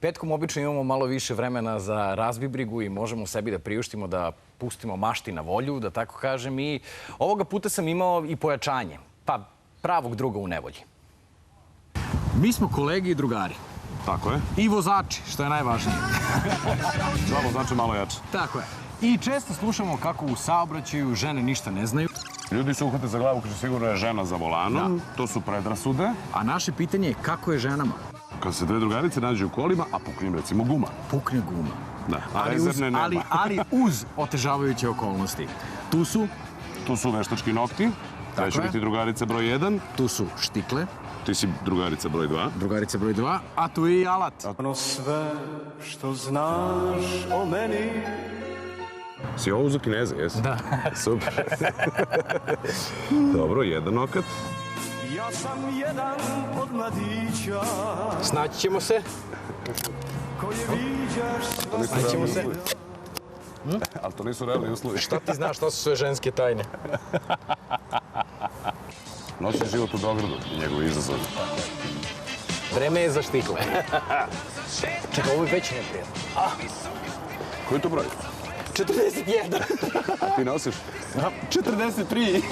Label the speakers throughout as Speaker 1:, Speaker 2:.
Speaker 1: Petkom obično imamo malo više vremena za razbibrigu i možemo sebi da priuštimo da pustimo mašti na volju, da tako kažem. I ovoga puta sam imao i pojačanje, pa pravog druga u nevolji. Mi smo kolege i drugari.
Speaker 2: Tako je.
Speaker 1: I vozači, što je najvažnije.
Speaker 2: Dva vozača malo jače.
Speaker 1: Tako je. I često slušamo kako u saobraćaju žene ništa ne znaju.
Speaker 2: Ljudi se uhvate za glavu kaže sigurno je žena za volanom. To su predrasude.
Speaker 1: A naše pitanje je kako je ženama?
Speaker 2: Kad se dve drugarice nađu u kolima, a pukne im recimo guma.
Speaker 1: Pukne guma.
Speaker 2: Da, a rezervne nema.
Speaker 1: Ali uz otežavajuće okolnosti. Tu su
Speaker 2: veštački nokti. Treba će biti drugarica broj 1.
Speaker 1: Tu su štikle.
Speaker 2: Ti si drugarica broj 2.
Speaker 1: Drugarica broj 2, a tu je i alat.
Speaker 3: Ono sve što znaš o meni.
Speaker 2: Si ovo uzo Kineza, jesi?
Speaker 1: Da.
Speaker 2: Super. Dobro, jedan nokat.
Speaker 3: Ja sam jedan od mladića.
Speaker 1: Snaći ćemo se.
Speaker 3: Koji viđaš
Speaker 1: Snaći ćemo se.
Speaker 2: Ali to nisu realni uslovi.
Speaker 1: Šta ti znaš, šta su sve ženske tajne?
Speaker 2: Noćni život u Beogradu i njegovi izazovi.
Speaker 1: Vreme je za štikle. Čekaj, ovo je već neprijatno.
Speaker 2: Koji je to broj?
Speaker 1: 41.
Speaker 2: Ti nosiš?
Speaker 1: 43.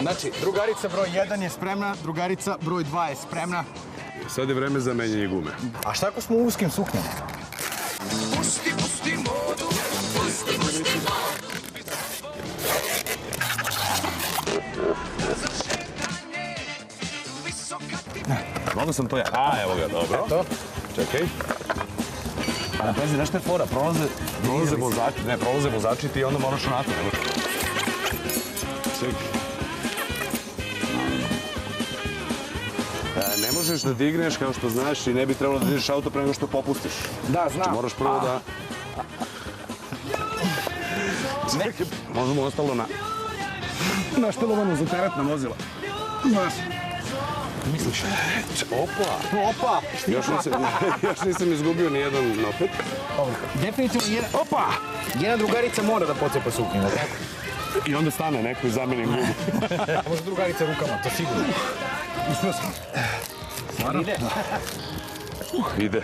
Speaker 1: Znači, drugarica broj 1 je spremna, drugarica broj 2 je spremna.
Speaker 2: Sad je vreme za menjanje gume.
Speaker 1: A šta ako smo u uskim suknjama?
Speaker 4: Pusti modu, pusti modu.
Speaker 2: Mogu sam to ja. A, evo ga, dobro.
Speaker 1: Eto.
Speaker 2: Čekaj. A pazi, znaš šta je fora? Prolaze vozači ti i onda moraš onako. Čekaj. Ne možeš da digneš kao što znaš i ne bi trebalo da dižeš auto pre nego što popustiš.
Speaker 1: Da, znam.
Speaker 2: Znači moraš prvo da... Čekaj, možemo ostalo na... Naštelovano za teretna vozila. Znaš.
Speaker 1: Misliš?
Speaker 2: Opa!
Speaker 1: Opa!
Speaker 2: Još nisam izgubio ni jedan nokat.
Speaker 1: Definitivno jedan... Opa! Jedna drugarica mora da pocepa suknju, da tako?
Speaker 2: I onda stane neko i zameni gumu.
Speaker 1: Može drugarica rukama, to sigurno.
Speaker 2: Uspio sam.
Speaker 1: Stvarno?
Speaker 2: Ide.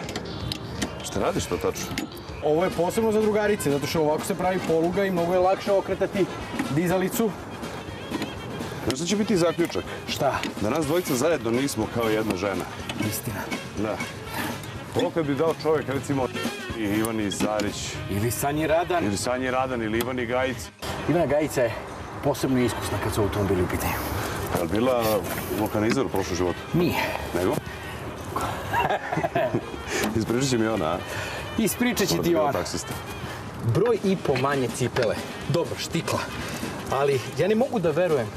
Speaker 2: Šta radiš to tačno?
Speaker 1: Ovo je posebno za drugarice, zato što ovako se pravi poluga i mnogo je lakše okretati dizalicu.
Speaker 2: Znaš šta će biti zaključak?
Speaker 1: Šta?
Speaker 2: Da nas dvojica zajedno nismo kao jedna žena.
Speaker 1: Istina.
Speaker 2: Da. Ovo kad bi dao čovjek, recimo, i Ivani Zarić,
Speaker 1: Ili Sanji Radan.
Speaker 2: ili Sanji Radan, ili Ivani Gajic.
Speaker 1: Ivana Gajica je posebno iskusna kad su automobili u pitanju.
Speaker 2: Je li bila vulkanizer u prošlom životu?
Speaker 1: Nije.
Speaker 2: Nego? Ispričat će mi ona, a?
Speaker 1: Ispričat će
Speaker 2: Možda
Speaker 1: ti
Speaker 2: bila
Speaker 1: ona.
Speaker 2: taksista.
Speaker 1: Broj i po manje cipele. Dobro, štikla. Ali ja ne mogu da verujem,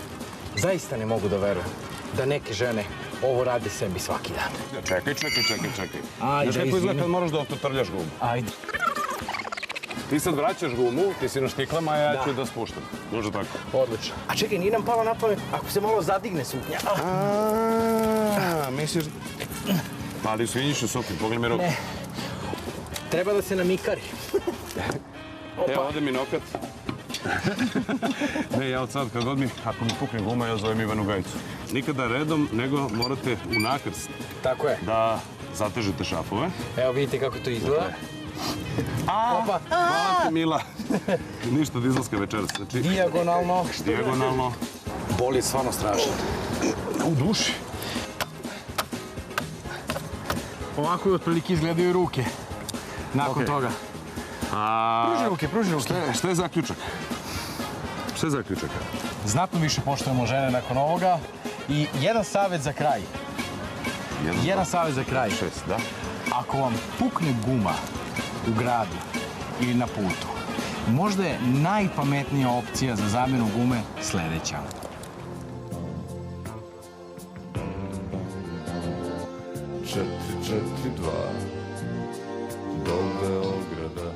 Speaker 1: zaista ne mogu da verujem, da neke žene ovo rade sebi svaki dan.
Speaker 2: Čekaj.
Speaker 1: Ajde,
Speaker 2: Znaš kako izgleda
Speaker 1: izvini.
Speaker 2: kad moraš da autotrljaš gumu?
Speaker 1: Ajde.
Speaker 2: Ti sad vraćaš gumu, ti si na štiklama, a ja ću da spuštam. Može tako?
Speaker 1: Odlično. A čekaj, nije nam palo na pamet ako se malo zadigne suknja.
Speaker 2: Misliš... Ali svinjišu suknju, pogledaj mi ruku.
Speaker 1: Ne. Treba da se namikari.
Speaker 2: Evo, ovdje mi nokat. Ne, ja od sad, kad god mi, ako mi pukne guma, ja zovem Ivanu Gajicu. Nikada redom, nego morate u nakrst
Speaker 1: Tako je.
Speaker 2: da zatežete šafove.
Speaker 1: Evo vidite kako to izgleda. Opa.
Speaker 2: Hvala ti, Mila. Ništa od izlaska večeras. Znači,
Speaker 1: Dijagonalno.
Speaker 2: dijagonalno.
Speaker 1: Bol je stvarno strašan.
Speaker 2: U duši.
Speaker 1: Ovako je otprilike izgledaju ruke. Nakon toga. Pruži ruke.
Speaker 2: Šta je zaključak? Šta je zaključak?
Speaker 1: Znatno više poštujemo žene nakon ovoga. I jedan savjet za kraj. Jedan savjet za kraj.
Speaker 2: 6, da?
Speaker 1: Ako vam pukne guma u gradu ili na putu, možda je najpametnija opcija za zamjenu gume sljedeća.
Speaker 5: 442 do Beograda.